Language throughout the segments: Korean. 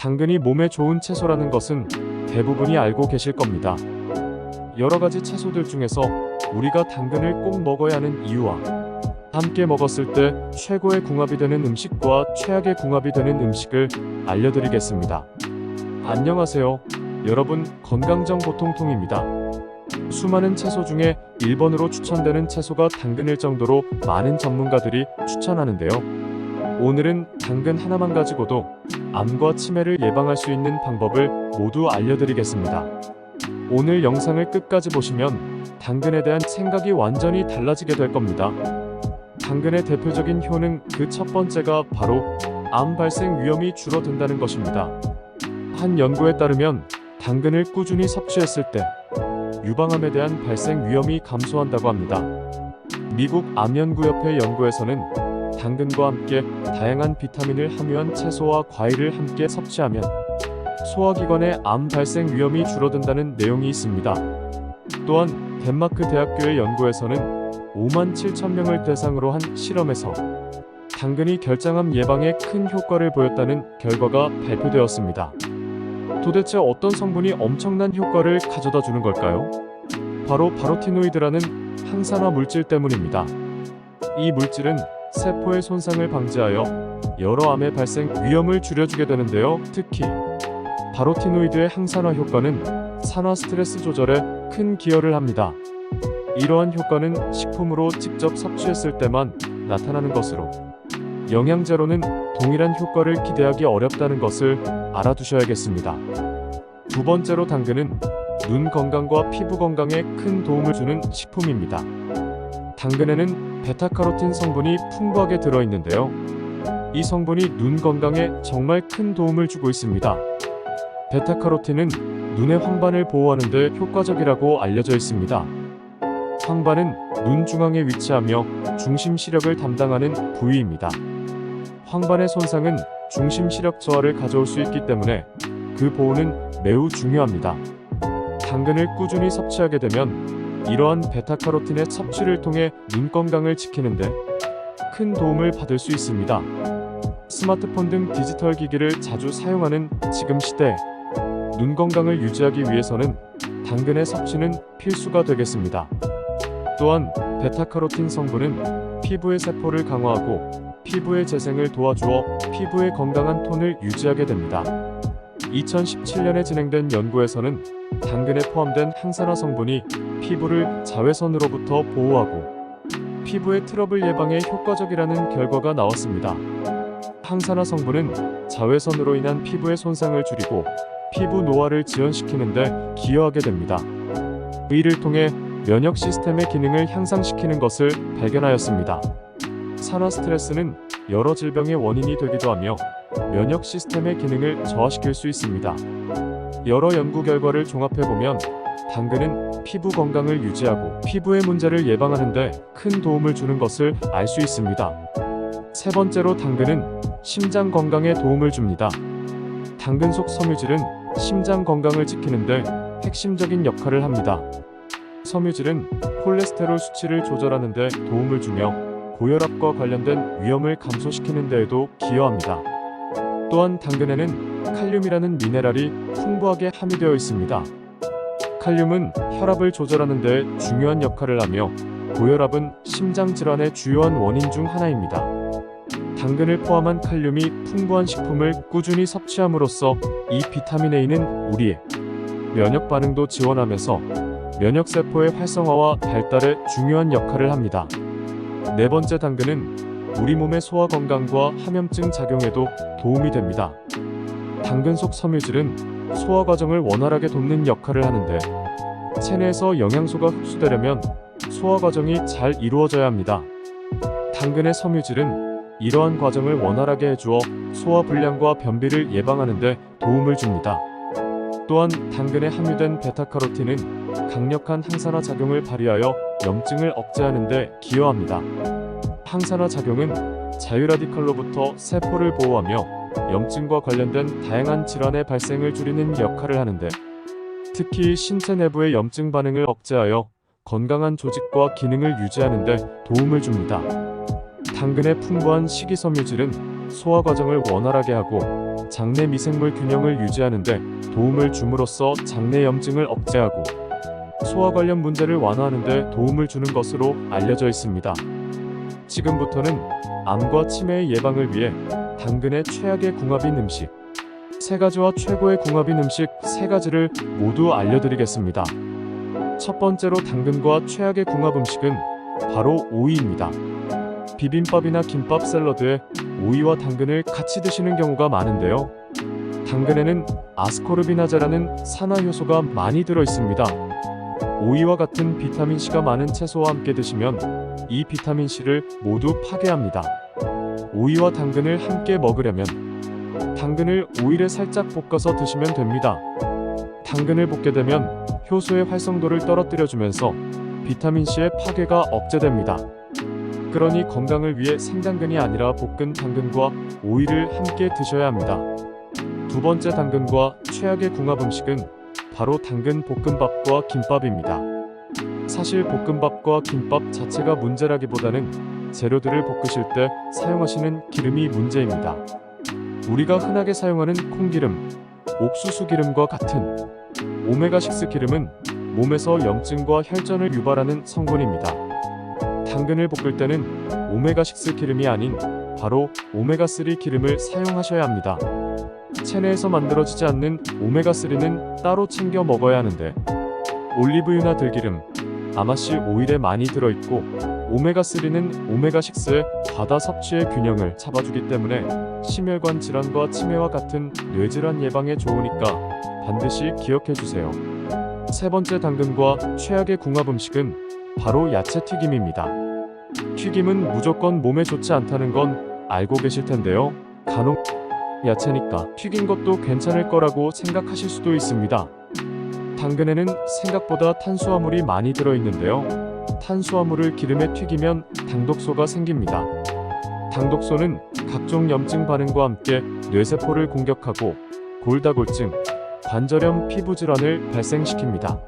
당근이 몸에 좋은 채소라는 것은 대부분이 알고 계실 겁니다. 여러 가지 채소들 중에서 우리가 당근을 꼭 먹어야 하는 이유와 함께 먹었을 때 최고의 궁합이 되는 음식과 최악의 궁합이 되는 음식을 알려드리겠습니다. 안녕하세요. 여러분, 건강정보통통입니다. 수많은 채소 중에 1번으로 추천되는 채소가 당근일 정도로 많은 전문가들이 추천하는데요. 오늘은 당근 하나만 가지고도 암과 치매를 예방할 수 있는 방법을 모두 알려드리겠습니다. 오늘 영상을 끝까지 보시면 당근에 대한 생각이 완전히 달라지게 될 겁니다. 당근의 대표적인 효능 그 첫 번째가 바로 암 발생 위험이 줄어든다는 것입니다. 한 연구에 따르면 당근을 꾸준히 섭취했을 때 유방암에 대한 발생 위험이 감소한다고 합니다. 미국 암연구협회 연구에서는 당근과 함께 다양한 비타민을 함유한 채소와 과일을 함께 섭취하면 소화기관의 암 발생 위험이 줄어든다는 내용이 있습니다. 또한 덴마크 대학교의 연구에서는 5만 7천 명을 대상으로 한 실험에서 당근이 결장암 예방에 큰 효과를 보였다는 결과가 발표되었습니다. 도대체 어떤 성분이 엄청난 효과를 가져다 주는 걸까요? 바로 바로티노이드라는 항산화 물질 때문입니다. 이 물질은 세포의 손상을 방지하여 여러 암의 발생 위험을 줄여주게 되는데요. 특히 바로티노이드의 항산화 효과는 산화 스트레스 조절에 큰 기여를 합니다. 이러한 효과는 식품으로 직접 섭취했을 때만 나타나는 것으로 영양제로는 동일한 효과를 기대하기 어렵다는 것을 알아두셔야겠습니다. 두 번째로 당근은 눈 건강과 피부 건강에 큰 도움을 주는 식품입니다. 당근에는 베타카로틴 성분이 풍부하게 들어있는데요. 이 성분이 눈 건강에 정말 큰 도움을 주고 있습니다. 베타카로틴은 눈의 황반을 보호하는 데 효과적이라고 알려져 있습니다. 황반은 눈 중앙에 위치하며 중심 시력을 담당하는 부위입니다. 황반의 손상은 중심 시력 저하를 가져올 수 있기 때문에 그 보호는 매우 중요합니다. 당근을 꾸준히 섭취하게 되면 이러한 베타카로틴의 섭취를 통해 눈 건강을 지키는데 큰 도움을 받을 수 있습니다. 스마트폰 등 디지털 기기를 자주 사용하는 지금 시대, 눈 건강을 유지하기 위해서는 당근의 섭취는 필수가 되겠습니다. 또한 베타카로틴 성분은 피부의 세포를 강화하고 피부의 재생을 도와주어 피부의 건강한 톤을 유지하게 됩니다. 2017년에 진행된 연구에서는 당근에 포함된 항산화 성분이 피부를 자외선으로부터 보호하고 피부의 트러블 예방에 효과적이라는 결과가 나왔습니다. 항산화 성분은 자외선으로 인한 피부의 손상을 줄이고 피부 노화를 지연시키는 데 기여하게 됩니다. 이를 통해 면역 시스템의 기능을 향상시키는 것을 발견하였습니다. 산화 스트레스는 여러 질병의 원인이 되기도 하며 면역 시스템의 기능을 저하시킬 수 있습니다. 여러 연구 결과를 종합해보면 당근은 피부 건강을 유지하고 피부의 문제를 예방하는 데 큰 도움을 주는 것을 알 수 있습니다. 세 번째로 당근은 심장 건강에 도움을 줍니다. 당근 속 섬유질은 심장 건강을 지키는 데 핵심적인 역할을 합니다. 섬유질은 콜레스테롤 수치를 조절하는 데 도움을 주며 고혈압과 관련된 위험을 감소시키는 데에도 기여합니다. 또한 당근에는 칼륨이라는 미네랄이 풍부하게 함유되어 있습니다. 칼륨은 혈압을 조절하는 데 중요한 역할을 하며 고혈압은 심장 질환의 주요한 원인 중 하나입니다. 당근을 포함한 칼륨이 풍부한 식품을 꾸준히 섭취함으로써 이 비타민 A는 우리의 면역 반응도 지원하면서 면역세포의 활성화와 발달에 중요한 역할을 합니다. 네 번째, 당근은 우리 몸의 소화 건강과 항염증 작용에도 도움이 됩니다. 당근 속 섬유질은 소화 과정을 원활하게 돕는 역할을 하는데 체내에서 영양소가 흡수되려면 소화 과정이 잘 이루어져야 합니다. 당근의 섬유질은 이러한 과정을 원활하게 해주어 소화 불량과 변비를 예방하는 데 도움을 줍니다. 또한 당근에 함유된 베타카로틴은 강력한 항산화 작용을 발휘하여 염증을 억제하는 데 기여합니다. 항산화 작용은 자유라디칼로부터 세포를 보호하며 염증과 관련된 다양한 질환의 발생을 줄이는 역할을 하는데 특히 신체 내부의 염증 반응을 억제하여 건강한 조직과 기능을 유지하는 데 도움을 줍니다. 당근의 풍부한 식이섬유질은 소화 과정을 원활하게 하고 장내 미생물 균형을 유지하는 데 도움을 줌으로써 장내 염증을 억제하고 소화 관련 문제를 완화하는 데 도움을 주는 것으로 알려져 있습니다. 지금부터는 암과 치매의 예방을 위해 당근의 최악의 궁합인 음식 3가지와 최고의 궁합인 음식 3가지를 모두 알려드리겠습니다. 첫 번째로 당근과 최악의 궁합 음식은 바로 오이입니다. 비빔밥이나 김밥 샐러드에 오이와 당근을 같이 드시는 경우가 많은데요. 당근에는 아스코르비나제라는 산화효소가 많이 들어있습니다. 오이와 같은 비타민C가 많은 채소와 함께 드시면 이 비타민C를 모두 파괴합니다. 오이와 당근을 함께 먹으려면 당근을 오일에 살짝 볶아서 드시면 됩니다. 당근을 볶게 되면 효소의 활성도를 떨어뜨려주면서 비타민C의 파괴가 억제됩니다. 그러니 건강을 위해 생당근이 아니라 볶은 당근과 오이를 함께 드셔야 합니다. 두 번째 당근과 최악의 궁합 음식은 바로 당근 볶음밥과 김밥입니다. 사실 볶음밥과 김밥 자체가 문제라기보다는 재료들을 볶으실 때 사용하시는 기름이 문제입니다. 우리가 흔하게 사용하는 콩기름, 옥수수 기름과 같은 오메가6 기름은 몸에서 염증과 혈전을 유발하는 성분입니다. 당근을 볶을 때는 오메가6 기름이 아닌 바로 오메가3 기름을 사용하셔야 합니다. 체내에서 만들어지지 않는 오메가3는 따로 챙겨 먹어야 하는데 올리브유나 들기름, 아마씨 오일에 많이 들어있고 오메가3는 오메가6의 과다 섭취의 균형을 잡아주기 때문에 심혈관 질환과 치매와 같은 뇌질환 예방에 좋으니까 반드시 기억해주세요. 세 번째 당근과 최악의 궁합 음식은 바로 야채 튀김입니다. 튀김은 무조건 몸에 좋지 않다는 건 알고 계실 텐데요. 간혹 야채니까 튀긴 것도 괜찮을 거라고 생각하실 수도 있습니다. 당근에는 생각보다 탄수화물이 많이 들어있는데요. 탄수화물을 기름에 튀기면 당독소가 생깁니다. 당독소는 각종 염증 반응과 함께 뇌세포를 공격하고 골다공증, 관절염, 피부질환을 발생시킵니다.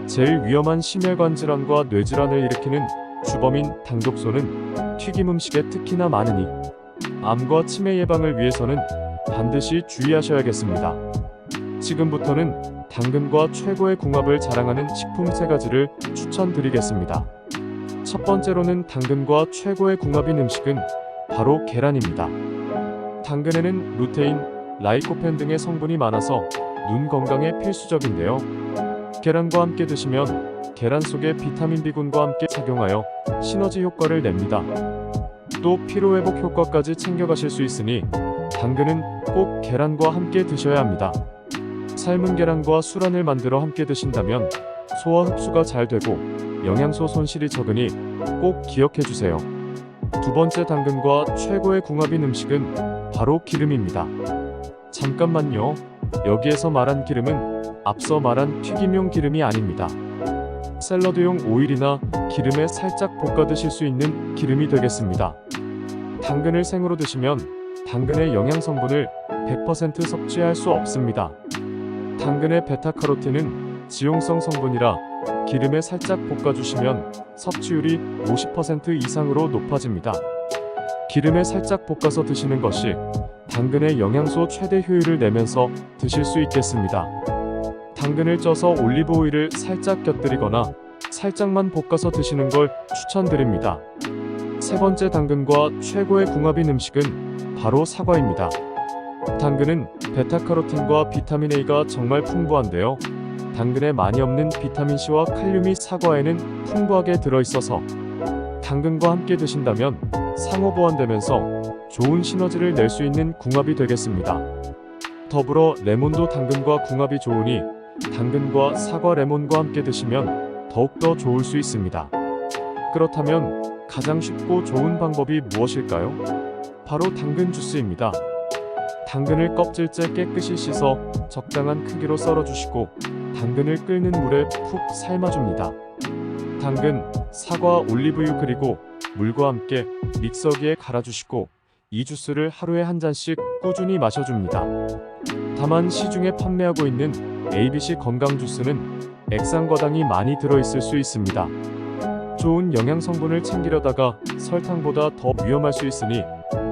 제일 위험한 심혈관 질환과 뇌질환을 일으키는 주범인 당독소는 튀김 음식에 특히나 많으니 암과 치매 예방을 위해서는 반드시 주의하셔야겠습니다. 지금부터는 당근과 최고의 궁합을 자랑하는 식품 3가지를 추천드리겠습니다. 첫 번째로는 당근과 최고의 궁합인 음식은 바로 계란입니다. 당근에는 루테인, 라이코펜 등의 성분이 많아서 눈 건강에 필수적인데요. 계란과 함께 드시면 계란 속의 비타민 B군과 함께 작용하여 시너지 효과를 냅니다. 또 피로회복 효과까지 챙겨가실 수 있으니 당근은 꼭 계란과 함께 드셔야 합니다. 삶은 계란과 술안을 만들어 함께 드신다면 소화 흡수가 잘 되고 영양소 손실이 적으니 꼭 기억해주세요. 두 번째 당근과 최고의 궁합인 음식은 바로 기름입니다. 잠깐만요. 여기에서 말한 기름은 앞서 말한 튀김용 기름이 아닙니다. 샐러드용 오일이나 기름에 살짝 볶아 드실 수 있는 기름이 되겠습니다. 당근을 생으로 드시면 당근의 영양 성분을 100% 섭취할 수 없습니다. 당근의 베타카로틴은 지용성 성분이라 기름에 살짝 볶아주시면 섭취율이 50% 이상으로 높아집니다. 기름에 살짝 볶아서 드시는 것이 당근의 영양소 최대 효율을 내면서 드실 수 있겠습니다. 당근을 쪄서 올리브 오일을 살짝 곁들이거나 살짝만 볶아서 드시는 걸 추천드립니다. 세 번째 당근과 최고의 궁합인 음식은 바로 사과입니다. 당근은 베타카로틴과 비타민 A가 정말 풍부한데요. 당근에 많이 없는 비타민C와 칼륨이 사과에는 풍부하게 들어있어서 당근과 함께 드신다면 상호 보완되면서 좋은 시너지를 낼 수 있는 궁합이 되겠습니다. 더불어 레몬도 당근과 궁합이 좋으니 당근과 사과, 레몬과 함께 드시면 더욱더 좋을 수 있습니다. 그렇다면 가장 쉽고 좋은 방법이 무엇일까요? 바로 당근 주스입니다. 당근을 껍질째 깨끗이 씻어 적당한 크기로 썰어주시고 당근을 끓는 물에 푹 삶아줍니다. 당근, 사과, 올리브유 그리고 물과 함께 믹서기에 갈아주시고 이 주스를 하루에 한 잔씩 꾸준히 마셔줍니다. 다만 시중에 판매하고 있는 ABC 건강 주스는 액상과당이 많이 들어있을 수 있습니다. 좋은 영양 성분을 챙기려다가 설탕보다 더 위험할 수 있으니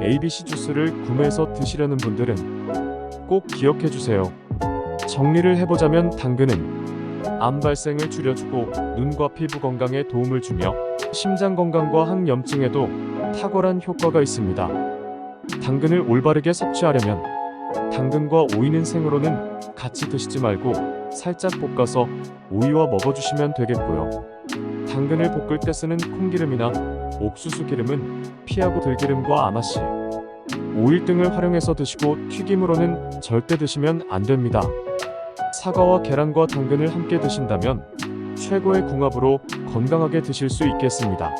ABC 주스를 구매해서 드시려는 분들은 꼭 기억해 주세요. 정리를 해보자면 당근은 암 발생을 줄여주고 눈과 피부 건강에 도움을 주며 심장 건강과 항염증에도 탁월한 효과가 있습니다. 당근을 올바르게 섭취하려면 당근과 오이는 생으로는 같이 드시지 말고 살짝 볶아서 오이와 먹어주시면 되겠고요. 당근을 볶을 때 쓰는 콩기름이나 옥수수 기름은 피하고 들기름과 아마씨, 오일 등을 활용해서 드시고 튀김으로는 절대 드시면 안 됩니다. 사과와 계란과 당근을 함께 드신다면 최고의 궁합으로 건강하게 드실 수 있겠습니다.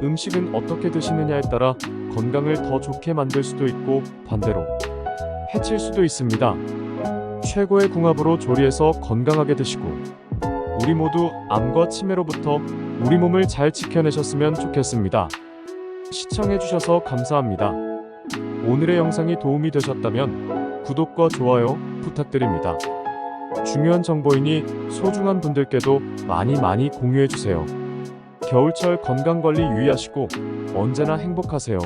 음식은 어떻게 드시느냐에 따라 건강을 더 좋게 만들 수도 있고 반대로 해칠 수도 있습니다. 최고의 궁합으로 조리해서 건강하게 드시고 우리 모두 암과 치매로부터 우리 몸을 잘 지켜내셨으면 좋겠습니다. 시청해주셔서 감사합니다. 오늘의 영상이 도움이 되셨다면 구독과 좋아요 부탁드립니다. 중요한 정보이니 소중한 분들께도 많이 공유해주세요. 겨울철 건강관리 유의하시고 언제나 행복하세요.